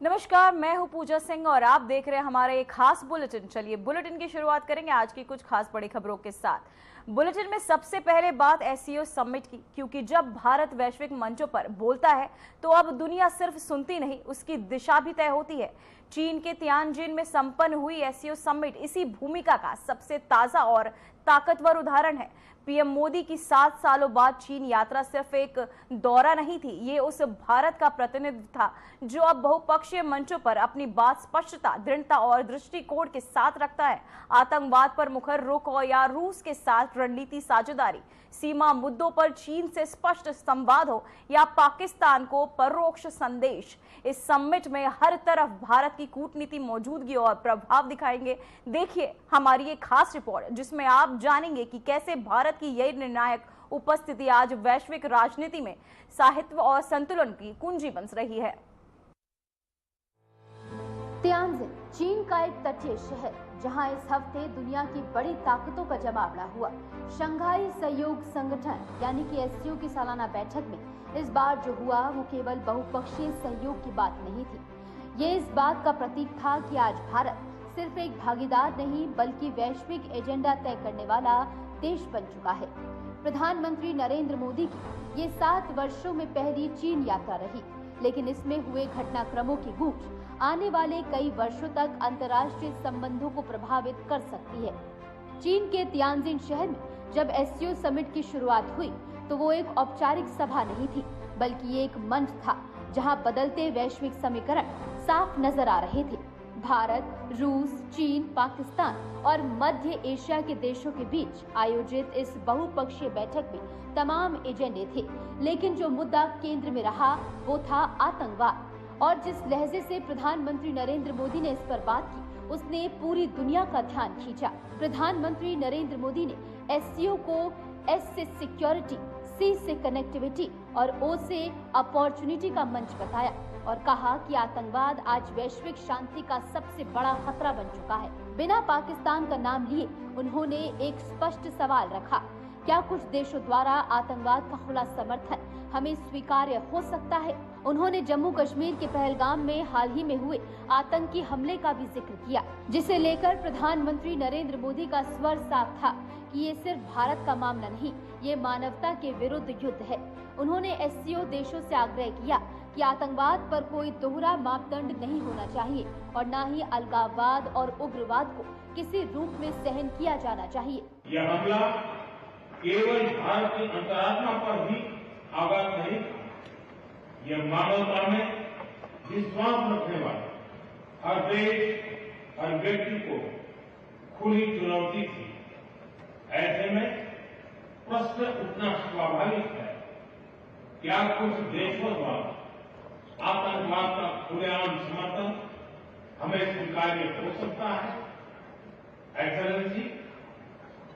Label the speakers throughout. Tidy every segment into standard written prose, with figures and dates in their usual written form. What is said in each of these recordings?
Speaker 1: नमस्कार, मैं हूं पूजा सिंह और आप देख रहे हैं हमारे एक खास बुलेटिन। चलिए बुलेटिन की शुरुआत करेंगे आज की कुछ खास बड़ी खबरों के साथ। बुलेटिन में सबसे पहले बात एससीओ समिट की, क्योंकि जब भारत वैश्विक मंचों पर बोलता है तो अब दुनिया सिर्फ सुनती नहीं, उसकी दिशा भी तय होती है। चीन के तियानजिन में संपन्न हुई एससीओ समिट इसी भूमिका का सबसे ताजा और ताकतवर उदाहरण है। पीएम मोदी की 7 सालों बाद चीन यात्रा सिर्फ एक दौरा नहीं थी, ये उस भारत का प्रतिनिधित्व था जो अब बहुपक्षीय मंचों पर अपनी बात स्पष्टता, दृढ़ता और दृष्टिकोण के साथ रखता है। आतंकवाद पर मुखर रुख और या रूस के साथ रणनीति साझेदारी, सीमा मुद्दों पर चीन से स्पष्ट संवाद हो या पाकिस्तान को परोक्ष संदेश, इस समिट में हर तरफ भारत की कूटनीति मौजूदगी और प्रभाव दिखाएंगे। देखिए हमारी एक खास रिपोर्ट जिसमें आप जानेंगे कि कैसे भारत की यह निर्णायक उपस्थिति आज वैश्विक राजनीति में साहित्य और संतुलन की कुंजी बन रही है।
Speaker 2: तियानजिन चीन का एक तटीय शहर, जहां इस हफ्ते दुनिया की बड़ी ताकतों का जमावड़ा हुआ। शंघाई सहयोग संगठन यानी कि एससीओ की सालाना बैठक में इस बार जो हुआ वो केवल बहुपक्षीय सहयोग की बात नहीं थी। ये इस बात का प्रतीक था कि आज भारत सिर्फ एक भागीदार नहीं बल्कि वैश्विक एजेंडा तय करने वाला देश बन चुका है। प्रधानमंत्री नरेंद्र मोदी की ये 7 वर्षों में पहली चीन यात्रा रही, लेकिन इसमें हुए घटनाक्रमों की गूंज आने वाले कई वर्षों तक अंतर्राष्ट्रीय संबंधों को प्रभावित कर सकती है। चीन के तियानजिन शहर में जब एससीओ समिट की शुरुआत हुई तो वो एक औपचारिक सभा नहीं थी, बल्कि ये एक मंच था जहां बदलते वैश्विक समीकरण साफ नजर आ रहे थे। भारत, रूस, चीन, पाकिस्तान और मध्य एशिया के देशों के बीच आयोजित इस बहुपक्षीय बैठक में तमाम एजेंडे थे, लेकिन जो मुद्दा केंद्र में रहा वो था आतंकवाद। और जिस लहजे से प्रधानमंत्री नरेंद्र मोदी ने इस पर बात की, उसने पूरी दुनिया का ध्यान खींचा। प्रधानमंत्री नरेंद्र मोदी ने एससीओ को एस से सिक्योरिटी, सी से कनेक्टिविटी और ओ से अपॉर्चुनिटी का मंच बताया और कहा कि आतंकवाद आज वैश्विक शांति का सबसे बड़ा खतरा बन चुका है। बिना पाकिस्तान का नाम लिए उन्होंने एक स्पष्ट सवाल रखा, क्या कुछ देशों द्वारा आतंकवाद का खुला समर्थन हमें स्वीकार्य हो सकता है? उन्होंने जम्मू कश्मीर के पहलगाम में हाल ही में हुए आतंकी हमले का भी जिक्र किया, जिसे लेकर प्रधानमंत्री नरेंद्र मोदी का स्वर साफ था कि ये सिर्फ भारत का मामला नहीं, ये मानवता के विरुद्ध युद्ध है। उन्होंने एससीओ देशों से आग्रह किया कि आतंकवाद पर कोई दोहरा मापदंड नहीं होना चाहिए और न ही अलगाववाद और उग्रवाद को किसी रूप में सहन किया जाना चाहिए।
Speaker 3: यह हमला केवल भारत की अंतरात्मा पर ही आघात नहीं, यह मानवता में विश्वास रखने वाले हर देश, हर व्यक्ति को खुली चुनौती थी। ऐसे में प्रश्न उठना स्वाभाविक है, क्या कुछ देशों द्वारा आतंकवाद का खुलेआम समर्थन हमें स्वीकार्य हो सकता है? एक्सेलेंसी,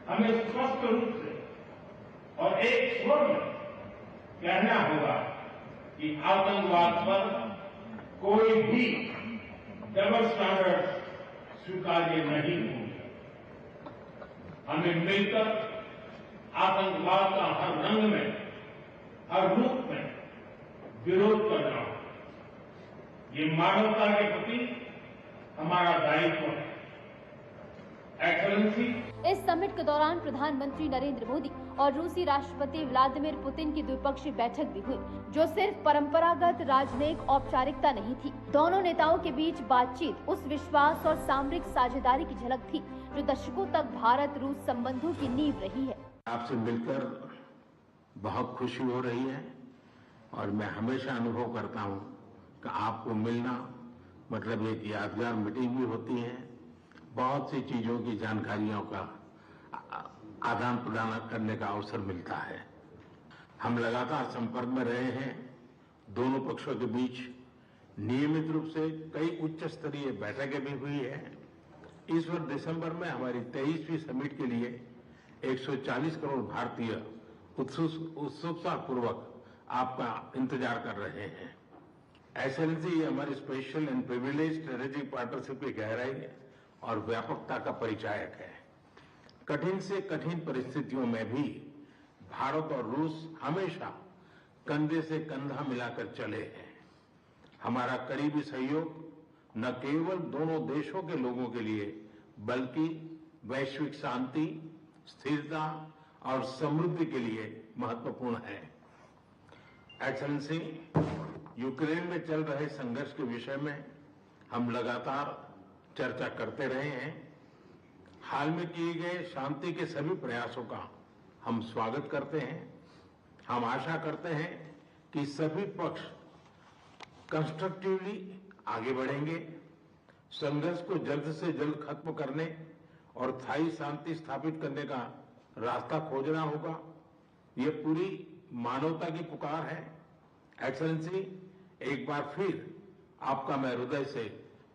Speaker 3: हमें स्पष्ट रूप से और एक स्वर में कहना होगा कि आतंकवाद पर कोई भी डबल स्टैंडर्ड स्वीकार्य नहीं होंगे। हमें मिलकर आतंकवाद का हर रंग में, हर रूप में विरोध करना होगा। ये मानवता के प्रति हमारा दायित्व है। एक्सेलेंसी,
Speaker 2: इस समिट के दौरान प्रधानमंत्री नरेंद्र मोदी और रूसी राष्ट्रपति व्लादिमीर पुतिन की द्विपक्षीय बैठक भी हुई, जो सिर्फ परंपरागत राजनयिक औपचारिकता नहीं थी। दोनों नेताओं के बीच बातचीत उस विश्वास और सामरिक साझेदारी की झलक थी जो दशकों तक भारत रूस संबंधों की नींव रही है।
Speaker 4: आपसे मिलकर बहुत खुशी हो रही है और मैं हमेशा अनुभव करता हूँ कि आपको मिलना मतलब एक यादगार मीटिंग भी होती है, बहुत सी चीजों की जानकारियों का आदान प्रदान करने का अवसर मिलता है। हम लगातार संपर्क में रहे हैं। दोनों पक्षों के बीच नियमित रूप से कई उच्च स्तरीय बैठकें भी हुई है। इस वर्ष दिसंबर में हमारी 23वीं समिट के लिए 140 करोड़ भारतीय उत्सुकता पूर्वक आपका इंतजार कर रहे हैं। एक्सेलेंसी, ये हमारी special and privilege strategic partnership की गहराई और व्यापकता का परिचायक है। कठिन से कठिन परिस्थितियों में भी भारत और रूस हमेशा कंधे से कंधा मिलाकर चले हैं। हमारा करीबी सहयोग न केवल दोनों देशों के लोगों के लिए बल्कि वैश्विक शांति, स्थिरता और समृद्धि के लिए महत्वपूर्ण है। एक्सेलेंसी, यूक्रेन में चल रहे संघर्ष के विषय में हम लगातार चर्चा करते रहे हैं। हाल में किए गए शांति के सभी प्रयासों का हम स्वागत करते हैं। हम आशा करते हैं कि सभी पक्ष कंस्ट्रक्टिवली आगे बढ़ेंगे, संघर्ष को जल्द से जल्द खत्म करने और स्थायी शांति स्थापित करने का रास्ता खोजना होगा। ये पूरी मानवता की पुकार है। एक्सेलेंसी, एक बार फिर आपका मैं हृदय से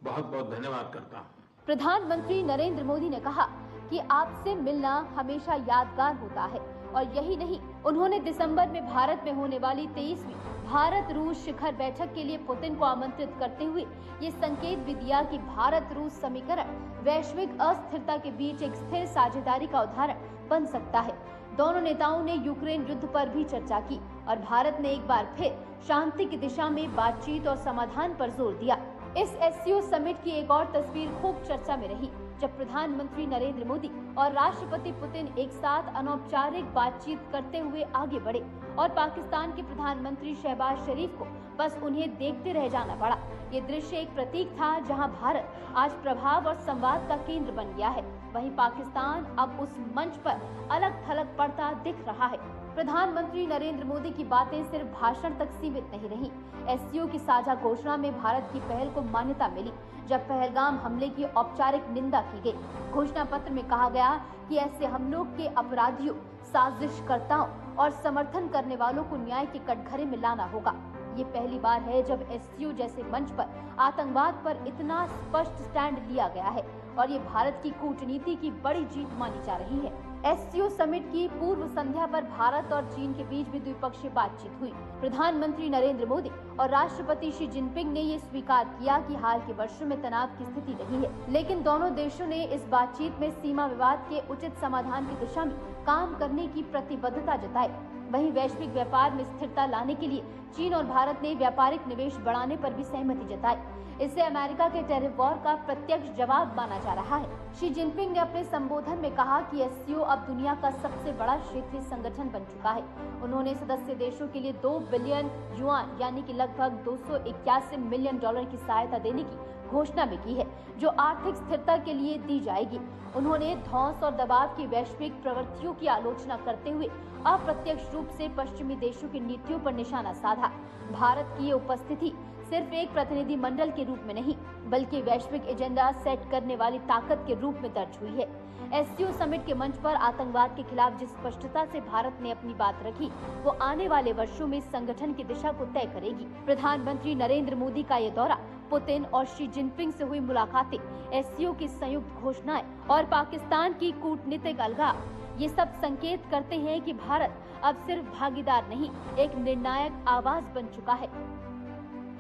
Speaker 4: बहुत बहुत धन्यवाद करता हूँ।
Speaker 2: प्रधानमंत्री नरेंद्र मोदी ने कहा कि आपसे मिलना हमेशा यादगार होता है और यही नहीं, उन्होंने दिसंबर में भारत में होने वाली 23वीं भारत रूस शिखर बैठक के लिए पुतिन को आमंत्रित करते हुए ये संकेत भी दिया कि भारत रूस समीकरण वैश्विक अस्थिरता के बीच एक स्थिर साझेदारी का उदाहरण बन सकता है। दोनों नेताओं ने यूक्रेन युद्ध पर भी चर्चा की और भारत ने एक बार फिर शांति की दिशा में बातचीत और समाधान पर जोर दिया। इस एससीओ समिट की एक और तस्वीर खूब चर्चा में रही, जब प्रधानमंत्री नरेंद्र मोदी और राष्ट्रपति पुतिन एक साथ अनौपचारिक बातचीत करते हुए आगे बढ़े और पाकिस्तान के प्रधानमंत्री शहबाज शरीफ को बस उन्हें देखते रह जाना पड़ा। ये दृश्य एक प्रतीक था जहां भारत आज प्रभाव और संवाद का केंद्र बन गया है, वहीं पाकिस्तान अब उस मंच पर अलग थलग पड़ता दिख रहा है। प्रधानमंत्री नरेंद्र मोदी की बातें सिर्फ भाषण तक सीमित नहीं रही। एससीओ की साझा घोषणा में भारत की पहल को मान्यता मिली, जब पहलगाम हमले की औपचारिक निंदा की गई। घोषणा पत्र में कहा गया कि ऐसे हमलों के अपराधियों, साजिशकर्ताओं और समर्थन करने वालों को न्याय के कटघरे में लाना होगा। ये पहली बार है जब एससीओ जैसे मंच पर आतंकवाद पर इतना स्पष्ट स्टैंड लिया गया है और ये भारत की कूटनीति की बड़ी जीत मानी जा रही है। एससीओ समिट की पूर्व संध्या पर भारत और चीन के बीच भी द्विपक्षीय बातचीत हुई। प्रधानमंत्री नरेंद्र मोदी और राष्ट्रपति शी जिनपिंग ने ये स्वीकार किया कि हाल के वर्षों में तनाव की स्थिति रही है, लेकिन दोनों देशों ने इस बातचीत में सीमा विवाद के उचित समाधान की दिशा में काम करने की प्रतिबद्धता जताई। वहीं वैश्विक व्यापार में स्थिरता लाने के लिए चीन और भारत ने व्यापारिक निवेश बढ़ाने पर भी सहमति जताई। इसे अमेरिका के टैरिफ वॉर का प्रत्यक्ष जवाब माना जा रहा है। शी जिनपिंग ने अपने संबोधन में कहा कि एससीओ अब दुनिया का सबसे बड़ा क्षेत्रीय संगठन बन चुका है। उन्होंने सदस्य देशों के लिए 2 बिलियन युआन यानी कि लगभग $281 मिलियन की सहायता देने की घोषणा में की है, जो आर्थिक स्थिरता के लिए दी जाएगी। उन्होंने धौंस और दबाव की वैश्विक प्रवृत्तियों की आलोचना करते हुए अप्रत्यक्ष रूप से पश्चिमी देशों की नीतियों पर निशाना साधा। भारत की ये उपस्थिति सिर्फ एक प्रतिनिधि मंडल के रूप में नहीं, बल्कि वैश्विक एजेंडा सेट करने वाली ताकत के रूप में दर्ज हुई है। एससीओ समिट के मंच पर आतंकवाद के खिलाफ जिस स्पष्टता से भारत ने अपनी बात रखी, वो आने वाले वर्षों में संगठन की दिशा को तय करेगी। प्रधानमंत्री नरेंद्र मोदी का ये दौरा, पुतिन और शी जिनपिंग से हुई मुलाकातें, एससीओ की संयुक्त घोषणाएं और पाकिस्तान की कूटनीतिक अलगाव, ये सब संकेत करते हैं कि भारत अब सिर्फ भागीदार नहीं, एक निर्णायक आवाज बन चुका है।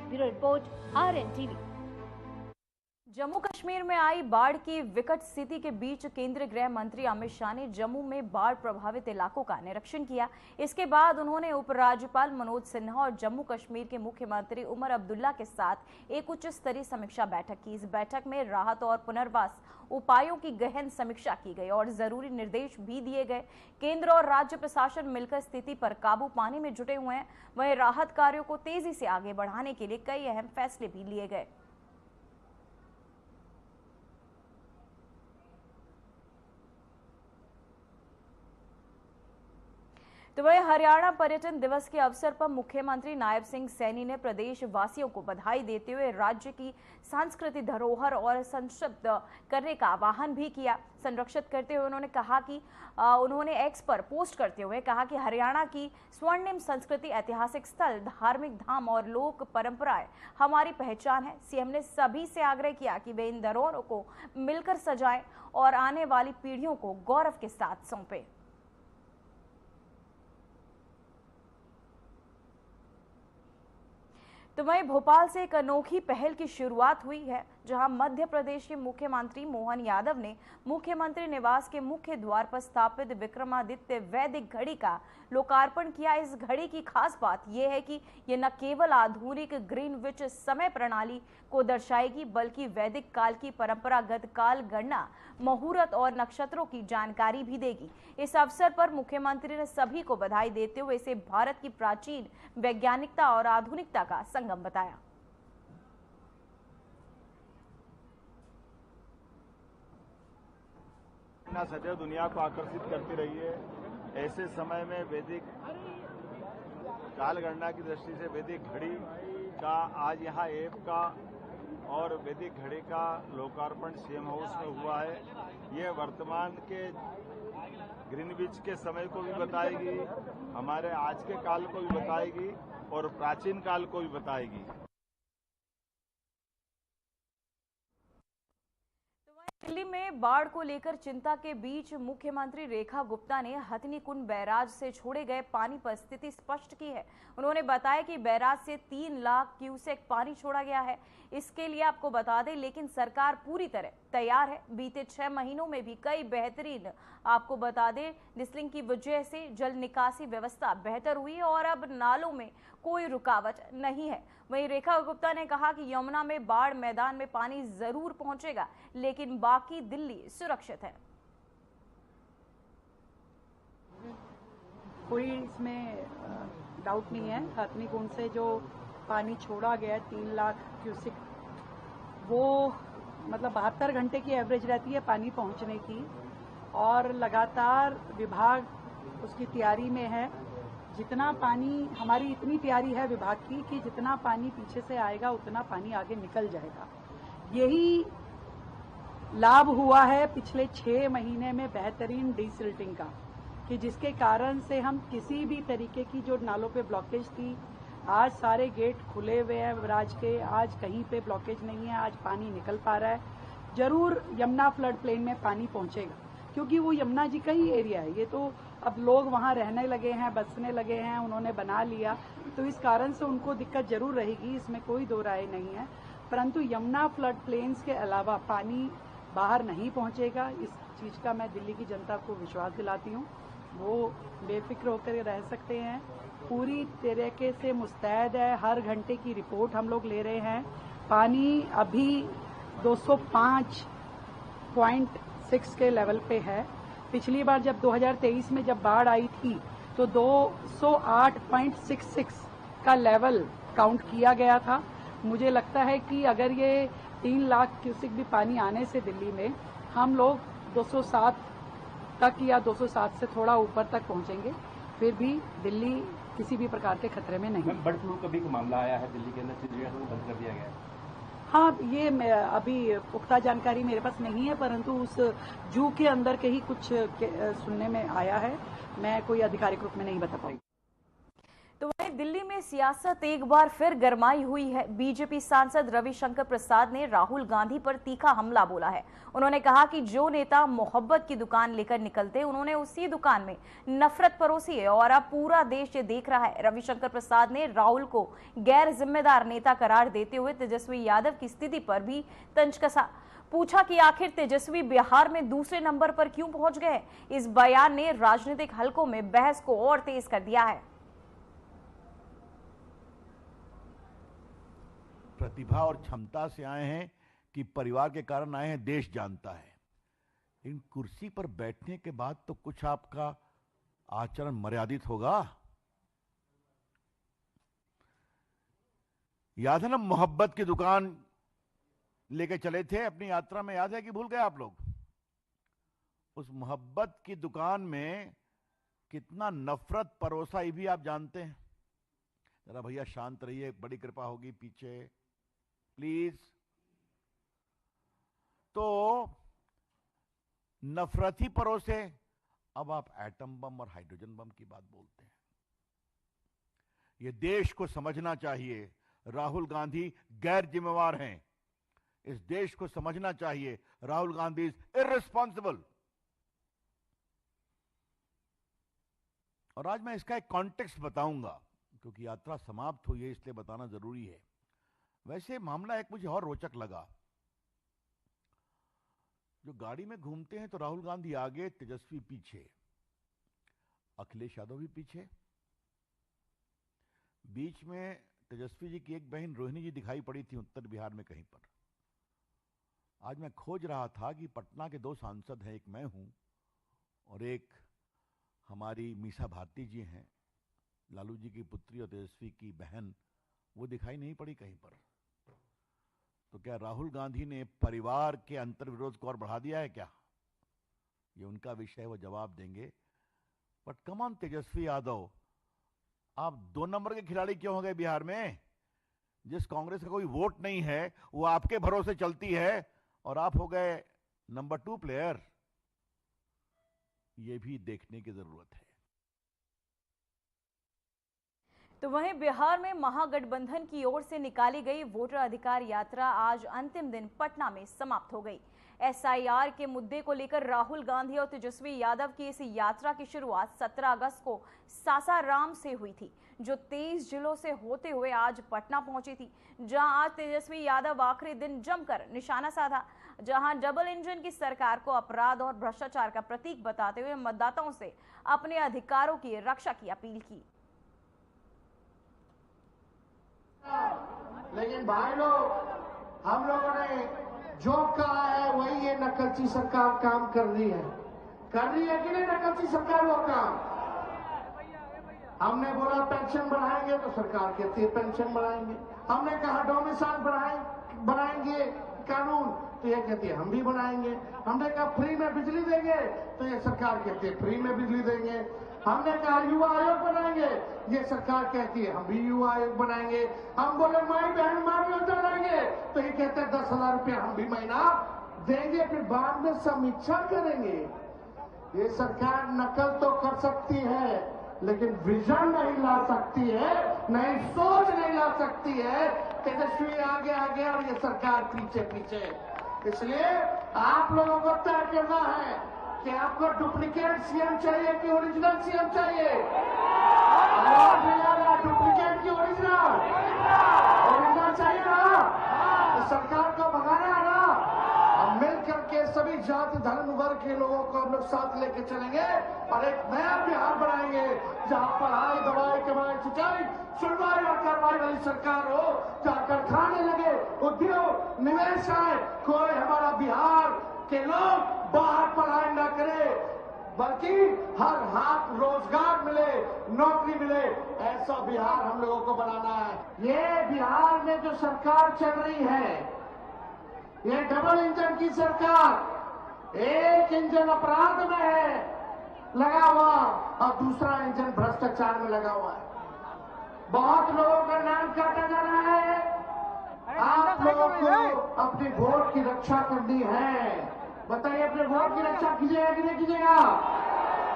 Speaker 2: Bureau report, RNTV।
Speaker 1: Jammu Kashmir में आई बाढ़ की विकट स्थिति के बीच केंद्रीय गृह मंत्री अमित शाह ने जम्मू में बाढ़ प्रभावित इलाकों का निरीक्षण किया। इसके बाद उन्होंने उपराज्यपाल मनोज सिन्हा और जम्मू कश्मीर के मुख्यमंत्री उमर अब्दुल्ला के साथ एक उच्च स्तरीय समीक्षा बैठक की। इस बैठक में राहत और पुनर्वास उपायों की गहन समीक्षा की गई और जरूरी निर्देश भी दिए गए। केंद्र और राज्य प्रशासन मिलकर स्थिति पर काबू पाने में जुटे हुए हैं। वहीं राहत कार्यों को तेजी से आगे बढ़ाने के लिए कई अहम फैसले भी लिए गए। तो वही हरियाणा पर्यटन दिवस के अवसर पर मुख्यमंत्री नायब सिंह सैनी ने प्रदेश वासियों को बधाई देते हुए राज्य की सांस्कृतिक धरोहर और संरक्षित करने का आह्वान भी किया। संरक्षित करते हुए उन्होंने कहा कि उन्होंने एक्स पर पोस्ट करते हुए कहा कि हरियाणा की स्वर्णिम संस्कृति, ऐतिहासिक स्थल, धार्मिक धाम और लोक परंपराएं हमारी पहचान है। सीएम ने सभी से आग्रह किया कि वे इन धरोहरों को मिलकर सजाएं और आने वाली पीढ़ियों को गौरव के साथ सौंपे। तो वहीं भोपाल से एक अनोखी पहल की शुरुआत हुई है। जहां मध्य प्रदेश के मुख्यमंत्री मोहन यादव ने मुख्यमंत्री निवास के मुख्य द्वार पर स्थापित विक्रमादित्य वैदिक घड़ी का लोकार्पण किया। इस घड़ी की खास बात यह है कि यह न केवल आधुनिक ग्रीनविच समय प्रणाली को दर्शाएगी, बल्कि वैदिक काल की परंपरागत काल गणना, मुहूर्त और नक्षत्रों की जानकारी भी देगी। इस अवसर पर मुख्यमंत्री ने सभी को बधाई देते हुए इसे भारत की प्राचीन वैज्ञानिकता और आधुनिकता का संगम बताया।
Speaker 5: सदैव दुनिया को आकर्षित करती रही है। ऐसे समय में वैदिक काल गणना की दृष्टि से वैदिक घड़ी का आज यहाँ ऐप का और वैदिक घड़ी का लोकार्पण सीएम हाउस में हुआ है। ये वर्तमान के ग्रीनविच के समय को भी बताएगी, हमारे आज के काल को भी बताएगी और प्राचीन काल को भी बताएगी।
Speaker 1: दिल्ली में बाढ़ को लेकर चिंता के बीच मुख्यमंत्री रेखा गुप्ता ने हथनीकुंड बैराज से छोड़े गए पानी पर स्थिति स्पष्ट की है। उन्होंने बताया कि बैराज से 3 लाख क्यूसेक पानी छोड़ा गया है। इसके लिए आपको बता दें, लेकिन सरकार पूरी तरह तैयार है। बीते 6 महीनों में भी कई बेहतरीन आपको बता दें डिसलिंग की वजह से जल निकासी व्यवस्था बेहतर हुई और अब नालों में कोई रुकावट नहीं है। वहीं रेखा गुप्ता ने कहा कि यमुना में बाढ़ मैदान में पानी जरूर पहुंचेगा, लेकिन बाकी दिल्ली सुरक्षित है।
Speaker 6: कोई इसमें डाउट नहीं है। हथनीकुंड से जो पानी छोड़ा गया 3 लाख क्यूसेक, वो मतलब 72 घंटे की एवरेज रहती है पानी पहुंचने की, और लगातार विभाग उसकी तैयारी में है। जितना पानी, हमारी इतनी तैयारी है विभाग की कि जितना पानी पीछे से आएगा उतना पानी आगे निकल जाएगा। यही लाभ हुआ है पिछले 6 महीने में बेहतरीन डीसिल्टिंग का, कि जिसके कारण से हम किसी भी तरीके की जो नालों पे ब्लॉकेज थी, आज सारे गेट खुले हुए हैं बैराज के, आज कहीं पे ब्लॉकेज नहीं है, आज पानी निकल पा रहा है। जरूर यमुना फ्लड प्लेन में पानी पहुंचेगा, क्योंकि वो यमुना जी का ही एरिया है। ये तो अब लोग वहां रहने लगे हैं, बसने लगे हैं, उन्होंने बना लिया, तो इस कारण से उनको दिक्कत जरूर रहेगी, इसमें कोई दो राय नहीं है। परंतु यमुना फ्लड प्लेन्स के अलावा पानी बाहर नहीं पहुंचेगा, इस चीज का मैं दिल्ली की जनता को विश्वास दिलाती हूँ। वो बेफिक्र होकर रह सकते हैं, पूरी तरीके से मुस्तैद है। हर घंटे की रिपोर्ट हम लोग ले रहे हैं। पानी अभी 205.6 के लेवल पे है। पिछली बार जब 2023 में जब बाढ़ आई थी तो 208.66 का लेवल काउंट किया गया था। मुझे लगता है कि अगर ये 3 लाख क्यूसेक भी पानी आने से दिल्ली में हम लोग 207 तक या 207 से थोड़ा ऊपर तक पहुंचेंगे, फिर भी दिल्ली किसी भी प्रकार के खतरे में नहीं।
Speaker 7: बर्ड फ्लू का भी मामला आया है दिल्ली के अंदर, चिड़ियाघर को बंद कर दिया गया है।
Speaker 6: हाँ, ये अभी पुख्ता जानकारी मेरे पास नहीं है, परंतु उस जू के अंदर के ही कुछ सुनने में आया है। मैं कोई आधिकारिक रूप में नहीं बता पाऊंगी।
Speaker 1: तो वहीं दिल्ली में सियासत एक बार फिर गरमाई हुई है। बीजेपी सांसद रविशंकर प्रसाद ने राहुल गांधी पर तीखा हमला बोला है। उन्होंने कहा कि जो नेता मोहब्बत की दुकान लेकर निकलते, उन्होंने उसी दुकान में नफरत परोसी है और अब पूरा देश ये देख रहा है। रविशंकर प्रसाद ने राहुल को गैर जिम्मेदार नेता करार देते हुए तेजस्वी यादव की स्थिति पर भी तंज कसा। पूछा कि आखिर तेजस्वी बिहार में दूसरे नंबर पर क्यों पहुंच गए। इस बयान ने राजनीतिक हलकों में बहस को और तेज कर दिया है।
Speaker 5: प्रतिभा और क्षमता से आए हैं कि परिवार के कारण आए हैं, देश जानता है। इन कुर्सी पर बैठने के बाद तो कुछ आपका आचरण मर्यादित होगा। याद है ना, मोहब्बत की दुकान लेके चले थे अपनी यात्रा में, याद है कि भूल गए आप लोग? उस मोहब्बत की दुकान में कितना नफरत परोसा, ये भी आप जानते हैं। जरा भैया शांत रहिए, बड़ी कृपा होगी पीछे प्लीज। तो नफरत ही परोसे, अब आप एटम बम और हाइड्रोजन बम की बात बोलते हैं। यह देश को समझना चाहिए, राहुल गांधी गैर जिम्मेवार हैं। इस देश को समझना चाहिए, राहुल गांधी इज इररिस्पॉन्सिबल। और आज मैं इसका एक कॉन्टेक्स्ट बताऊंगा, क्योंकि यात्रा समाप्त हुई है इसलिए बताना जरूरी है। वैसे मामला एक मुझे और रोचक लगा।
Speaker 8: जो गाड़ी में घूमते हैं तो राहुल गांधी आगे, तेजस्वी पीछे, अखिलेश यादव भी पीछे। बीच में तेजस्वी जी की एक बहन रोहिणी जी दिखाई पड़ी थी उत्तर बिहार में कहीं पर। आज मैं खोज रहा था कि पटना के 2 सांसद हैं, एक मैं हूं और एक हमारी मीसा भारती जी हैं, लालू जी की पुत्री और तेजस्वी की बहन, वो दिखाई नहीं पड़ी कहीं पर। तो क्या राहुल गांधी ने परिवार के अंतर्विरोध को और बढ़ा दिया है क्या? ये उनका विषय है, वो जवाब देंगे। But come on Tejashwi Yadav, आप 2 नंबर के खिलाड़ी क्यों हो गए बिहार में? जिस कांग्रेस का कोई वोट नहीं है वो आपके भरोसे चलती है और आप हो गए नंबर 2 प्लेयर। ये भी देखने की जरूरत है।
Speaker 1: तो वहीं बिहार में महागठबंधन की ओर से निकाली गई वोटर अधिकार यात्रा आज अंतिम दिन पटना में समाप्त हो गई। एसआईआर के मुद्दे को लेकर राहुल गांधी और तेजस्वी यादव की इस यात्रा की शुरुआत 17 अगस्त को सासाराम से हुई थी, जो 23 जिलों से होते हुए आज पटना पहुंची थी, जहां आज तेजस्वी यादव आखिरी दिन जमकर निशाना साधा, जहां डबल इंजन की सरकार को अपराध और भ्रष्टाचार का प्रतीक बताते हुए मतदाताओं से अपने अधिकारों की रक्षा की अपील की।
Speaker 9: लेकिन भाई लोग, हम लोगों ने जो कहा है वही ये नकलची सरकार काम कर रही है कि नहीं? नकलची सरकार वो काम। हमने बोला पेंशन बढ़ाएंगे तो सरकार कहती है पेंशन बढ़ाएंगे। हमने कहा डोमिसाइल बनाएंगे कानून, तो ये कहती है हम भी बनाएंगे। हमने कहा फ्री में बिजली देंगे, तो ये सरकार कहती है फ्री में बिजली देंगे। हमने कहा युवा आयोग बनाएंगे, ये सरकार कहती है हम भी युवा आयोग बनाएंगे। हम बोले माई बहन मार योजना लाएंगे, तो ये कहते हैं 10,000 रुपया हम भी महीना देंगे, फिर बाद में समीक्षा करेंगे। ये सरकार नकल तो कर सकती है लेकिन विजन नहीं ला सकती है, नई सोच नहीं ला सकती है। तेजस्वी आगे आगे और ये सरकार पीछे पीछे। इसलिए आप लोगों को तय करना है कि आपको डुप्लीकेट सीएम चाहिए कि ओरिजिनल सीएम चाहिए? डुप्लीकेट की ओरिजिनल चाहिए ना? तो सरकार को भगाना है ना? अब मिल करके सभी जाति धर्म वर्ग के लोगों को हम लोग साथ लेके चलेंगे और एक नया बिहार बनाएंगे, जहां पढ़ाई, दवाई, कमाई, सिंचाई, सुनवाई और कार्रवाई वाली सरकार हो, जहां कारखाने लगे, उद्योग, निवेश आए, कोई हमारा बिहार के लोग बाहर पढ़ाई न करे, बल्कि हर हाथ रोजगार मिले, नौकरी मिले, ऐसा बिहार हम लोगों को बनाना है। ये बिहार में जो सरकार चल रही है, ये डबल इंजन की सरकार, एक इंजन अपराध में है लगा हुआ और दूसरा इंजन भ्रष्टाचार में लगा हुआ है। बहुत लोगों का नाम काटा जा रहा है। आप लोगों को अपने वोट की रक्षा करनी है। बताइए, अपने वोट की रक्षा कीजिएगा कि नहीं कीजिएगा?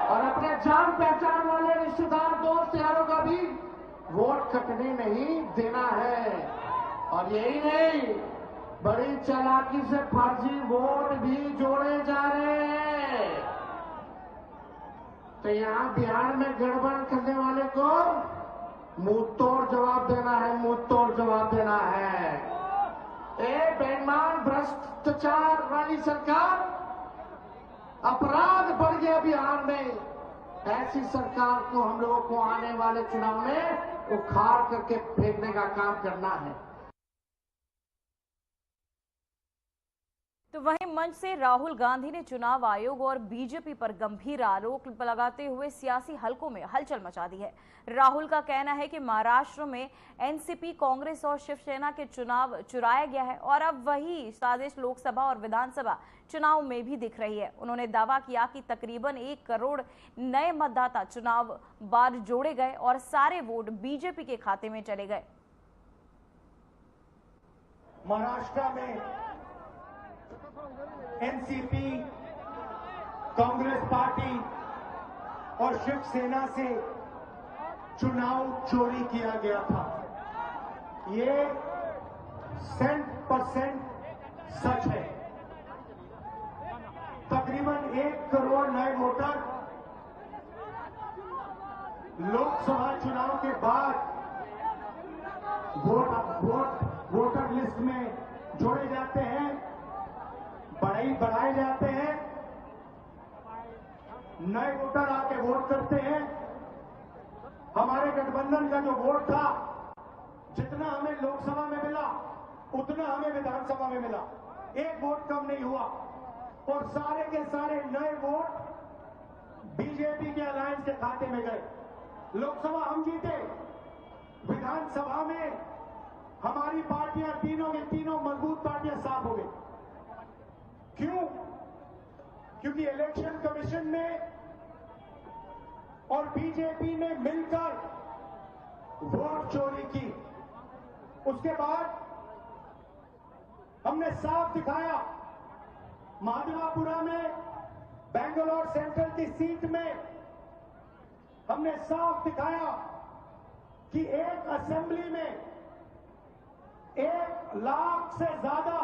Speaker 9: और अपने जान पहचान वाले रिश्तेदार, दोस्त, यारों का भी वोट कटने नहीं देना है। और यही नहीं, बड़ी चालाकी से फर्जी वोट भी जोड़े जा रहे हैं। तो यहां बिहार में गड़बड़ करने वाले को मुंह तोड़ जवाब देना है, मुंह तोड़ जवाब देना है। एक बेईमान भ्रष्टाचार वाली सरकार, अपराध बढ़ गया बिहार में। ऐसी सरकार को हम लोगों को आने वाले चुनाव में उखाड़ करके फेंकने का काम करना है।
Speaker 1: तो वहीं मंच से राहुल गांधी ने चुनाव आयोग और बीजेपी पर गंभीर आरोप लगाते हुए सियासी हलकों में हलचल मचा दी है। राहुल का कहना है कि महाराष्ट्र में एनसीपी, कांग्रेस और शिवसेना के चुनाव चुराया गया है और अब वही साजिश लोकसभा और विधानसभा चुनाव में भी दिख रही है। उन्होंने दावा किया कि तकरीबन 1 करोड़ नए मतदाता चुनाव बाद जोड़े गए और सारे वोट बीजेपी के खाते में चले गए।
Speaker 9: महाराष्ट्र में एनसीपी, कांग्रेस पार्टी और शिवसेना से चुनाव चोरी किया गया था। ये 100% सच है। तकरीबन 1 करोड़ नए वोटर लोकसभा चुनाव के बाद वोटर लिस्ट में जोड़े जाते हैं। बढ़ाए जाते हैं, नए वोटर आके वोट करते हैं। हमारे गठबंधन का जो वोट था, जितना हमें लोकसभा में मिला उतना हमें विधानसभा में मिला, एक वोट कम नहीं हुआ। और सारे के सारे नए वोट बीजेपी के अलायंस के खाते में गए। लोकसभा हम जीते, विधानसभा में हमारी पार्टियां तीनों की तीनों मजबूत पार्टियां साफ हो गई। क्यों? क्योंकि इलेक्शन कमीशन ने और बीजेपी ने मिलकर वोट चोरी की। उसके बाद हमने साफ दिखाया, महादेवापुरा में बेंगलोर सेंट्रल की सीट में हमने साफ दिखाया कि एक असेंबली में 1 लाख से ज्यादा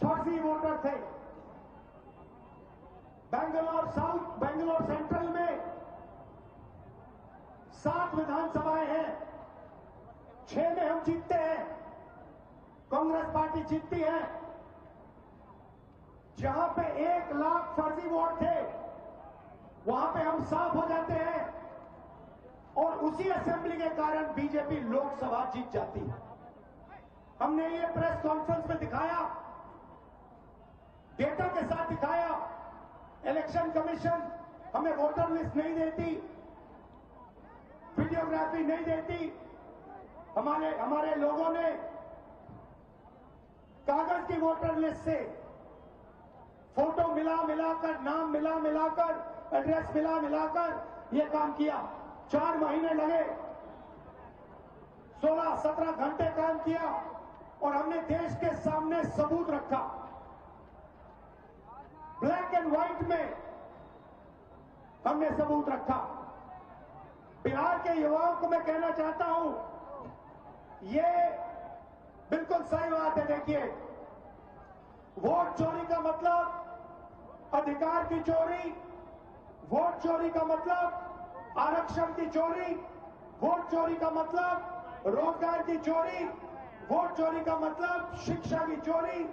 Speaker 9: फर्जी वोटर थे। बेंगलोर सेंट्रल में 7 विधानसभाएं हैं, 6 में हम जीतते हैं, कांग्रेस पार्टी जीतती है। जहां पे 1 लाख फर्जी वोट थे, वहां पे हम साफ हो जाते हैं और उसी असेंबली के कारण बीजेपी लोकसभा जीत जाती है। हमने ये प्रेस कॉन्फ्रेंस में दिखाया, डेटा के साथ दिखाया। इलेक्शन कमीशन हमें वोटर लिस्ट नहीं देती, वीडियोग्राफी नहीं देती। हमारे लोगों ने कागज की वोटर लिस्ट से फोटो मिलाकर, नाम मिलाकर, एड्रेस मिलाकर यह काम किया। 4 महीने लगे, 16-17 घंटे काम किया और हमने देश के सामने सबूत रखा, ब्लैक एंड व्हाइट में हमने सबूत रखा। बिहार के युवाओं को मैं कहना चाहता हूं, ये बिल्कुल सही बात है। देखिए, वोट चोरी का मतलब अधिकार की चोरी, वोट चोरी का मतलब आरक्षण की चोरी, वोट चोरी का मतलब रोजगार की चोरी, वोट चोरी का मतलब शिक्षा की चोरी,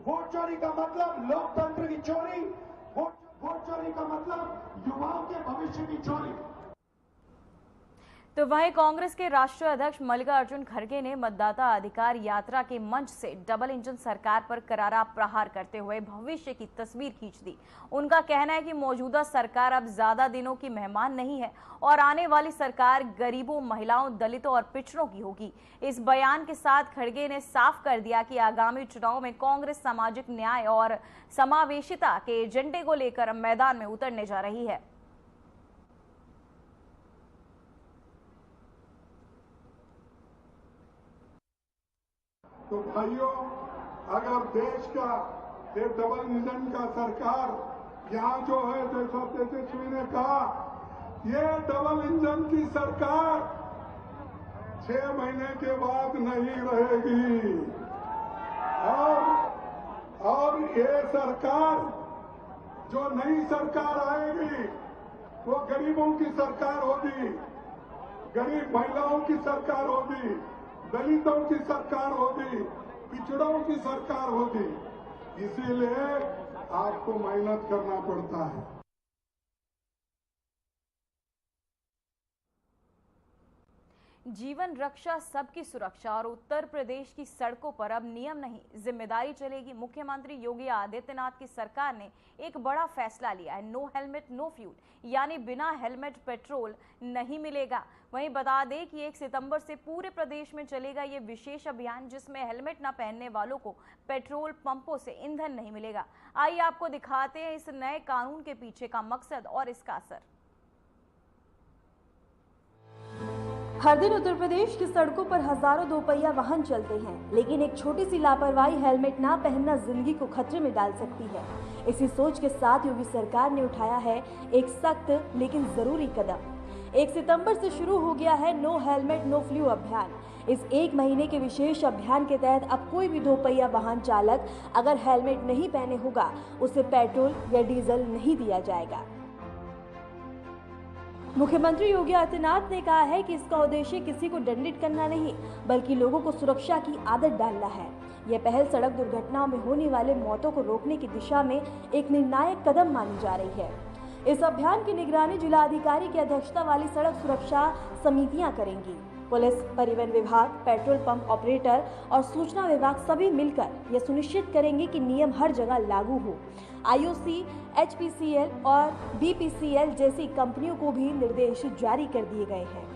Speaker 9: वोट चोरी का मतलब लोकतंत्र की चोरी, वोट चोरी का मतलब युवाओं के भविष्य की चोरी।
Speaker 1: तो वहीं कांग्रेस के राष्ट्रीय अध्यक्ष मल्लिकार्जुन खड़गे ने मतदाता अधिकार यात्रा के मंच से डबल इंजन सरकार पर करारा प्रहार करते हुए भविष्य की तस्वीर खींच दी। उनका कहना है कि मौजूदा सरकार अब ज्यादा दिनों की मेहमान नहीं है और आने वाली सरकार गरीबों, महिलाओं, दलितों और पिछड़ों की होगी। इस बयान के साथ खड़गे ने साफ कर दिया कि आगामी चुनाव में कांग्रेस सामाजिक न्याय और समावेशिता के एजेंडे को लेकर मैदान में उतरने जा रही है।
Speaker 10: तो भाइयों, अगर देश का एक डबल इंजन का सरकार यहाँ जो है, जैसा तेजस्वी ने कहा, ये डबल इंजन की सरकार 6 महीने के बाद नहीं रहेगी। और ये सरकार, जो नई सरकार आएगी, वो गरीबों की सरकार होगी, गरीब महिलाओं की सरकार होगी, दलितों की सरकार होगी, पिछड़ों की सरकार होगी। इसीलिए आपको मेहनत करना पड़ता है।
Speaker 1: जीवन रक्षा, सबकी सुरक्षा और उत्तर प्रदेश की सड़कों पर अब नियम नहीं, जिम्मेदारी चलेगी। मुख्यमंत्री योगी आदित्यनाथ की सरकार ने एक बड़ा फैसला लिया है। नो हेलमेट नो फ्यूल, यानी बिना हेलमेट पेट्रोल नहीं मिलेगा। वहीं बता दें कि 1 सितंबर से पूरे प्रदेश में चलेगा ये विशेष अभियान, जिसमें हेलमेट न पहनने वालों को पेट्रोल पंपों से ईंधन नहीं मिलेगा। आइए आपको दिखाते हैं इस नए कानून के पीछे का मकसद और इसका असर।
Speaker 11: हर दिन उत्तर प्रदेश की सड़कों पर हजारों दोपहिया वाहन चलते हैं, लेकिन एक छोटी सी लापरवाही हेलमेट ना पहनना जिंदगी को खतरे में डाल सकती है। इसी सोच के साथ योगी सरकार ने उठाया है एक सख्त लेकिन जरूरी कदम। 1 सितंबर से शुरू हो गया है नो हेलमेट नो फ्लू अभियान। इस 1 महीने के विशेष अभियान के तहत अब कोई भी दोपहिया वाहन चालक अगर हेलमेट नहीं पहने होगा, उसे पेट्रोल या डीजल नहीं दिया जाएगा। मुख्यमंत्री योगी आदित्यनाथ ने कहा है कि इसका उद्देश्य किसी को दंडित करना नहीं, बल्कि लोगों को सुरक्षा की आदत डालना है। यह पहल सड़क दुर्घटनाओं में होने वाले मौतों को रोकने की दिशा में एक निर्णायक कदम मानी जा रही है। इस अभियान की निगरानी जिलाधिकारी की अध्यक्षता वाली सड़क सुरक्षा समितियां करेंगी। पुलिस, परिवहन विभाग, पेट्रोल पंप ऑपरेटर और सूचना विभाग सभी मिलकर यह सुनिश्चित करेंगे कि नियम हर जगह लागू हो। IOC, HPCL और BPCL जैसी कंपनियों को भी निर्देश जारी कर दिए गए हैं।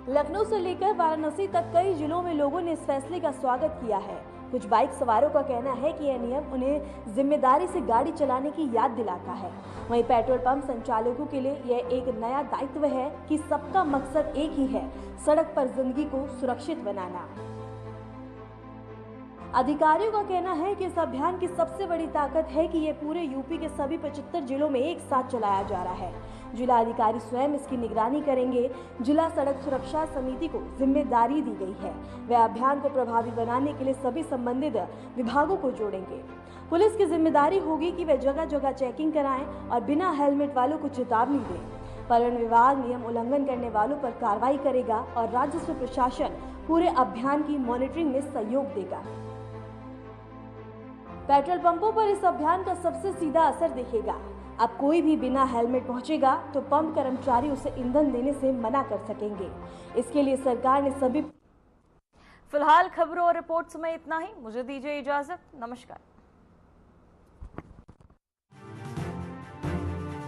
Speaker 11: लखनऊ से लेकर वाराणसी तक कई जिलों में लोगों ने इस फैसले का स्वागत किया है। कुछ बाइक सवारों का कहना है कि यह नियम उन्हें जिम्मेदारी से गाड़ी चलाने की याद दिलाता है। वहीं पेट्रोल पंप संचालकों के लिए यह एक नया दायित्व है कि सबका मकसद एक ही है, सड़क पर जिंदगी को सुरक्षित बनाना। अधिकारियों का कहना है कि इस अभियान की सबसे बड़ी ताकत है कि ये पूरे यूपी के सभी 75 जिलों में एक साथ चलाया जा रहा है। जिला अधिकारी स्वयं इसकी निगरानी करेंगे। जिला सड़क सुरक्षा समिति को जिम्मेदारी दी गई है। वे अभियान को प्रभावी बनाने के लिए सभी संबंधित विभागों को जोड़ेंगे। पुलिस की जिम्मेदारी होगी कि वे जगह जगह चेकिंग कराएं और बिना हेलमेट वालों को चेतावनी दें। परिवहन विभाग नियम उल्लंघन करने वालों पर कार्रवाई करेगा और राजस्व प्रशासन पूरे अभियान की मॉनिटरिंग में सहयोग देगा। पेट्रोल पंपों पर इस अभियान का सबसे सीधा असर दिखेगा। अब कोई भी बिना हेलमेट पहुंचेगा तो पंप कर्मचारी उसे ईंधन देने से मना कर सकेंगे। इसके लिए सरकार ने सभी
Speaker 1: फिलहाल खबरों और रिपोर्ट्स में इतना ही। मुझे दीजिए इजाजत। नमस्कार।